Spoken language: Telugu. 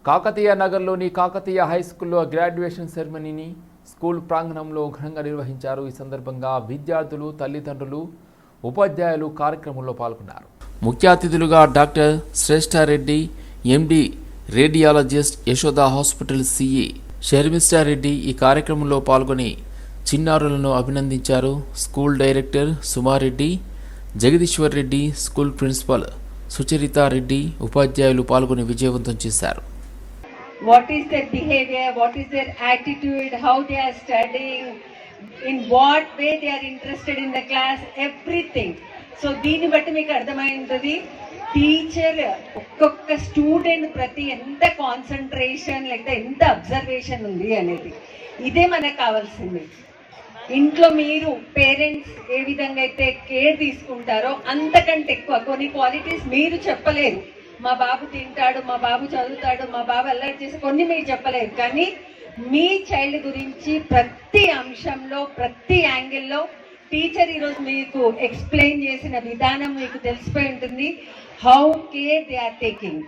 కాకతీయ నగర్లోని కాకతీయ హై స్కూల్లో గ్రాడ్యుయేషన్ సెరమనీని స్కూల్ ప్రాంగణంలో ఘనంగా నిర్వహించారు. ఈ సందర్భంగా విద్యార్థులు, తల్లిదండ్రులు, ఉపాధ్యాయులు కార్యక్రమంలో పాల్గొన్నారు. ముఖ్య అతిథులుగా డాక్టర్ శ్రేష్ఠారెడ్డి, ఎండి రేడియాలజిస్ట్, యశోద హాస్పిటల్ సిఈ షర్మిష్ఠారెడ్డి ఈ కార్యక్రమంలో పాల్గొని చిన్నారులను అభినందించారు. School director సుమారెడ్డి, Jagadishwar Reddy, school principal Sucharitareddy, ఉపాధ్యాయులు పాల్గొని విజయవంతం చేశారు. What is their behavior, what is their attitude, how they are studying, in what way they are interested in the class, everything. So దీన్ని బట్టి మీకు అర్థమైంది టీచర్ ఒక్కొక్క స్టూడెంట్ ప్రతి ఎంత కాన్సన్ట్రేషన్ లేకపోతే ఎంత అబ్జర్వేషన్ ఉంది అనేది. ఇదే మనకు కావాల్సింది. ఇంట్లో మీరు పేరెంట్స్ ఏ విధంగా అయితే కేర్ తీసుకుంటారో అంతకంటే ఎక్కువ కొన్ని క్వాలిటీస్ మీరు చెప్పలేరు. మా బాబు తింటాడు, మా బాబు చదువుతాడు, మా బాబు అల్లరి చేసి కొన్ని మీరు చెప్పలేరు. కానీ మీ చైల్డ్ గురించి ప్రతి అంశంలో ప్రతి యాంగిల్లో టీచర్ ఈరోజు మీకు ఎక్స్ప్లెయిన్ చేసిన విధానం మీకు తెలిసిపోయి ఉంటుంది. How care they are taking.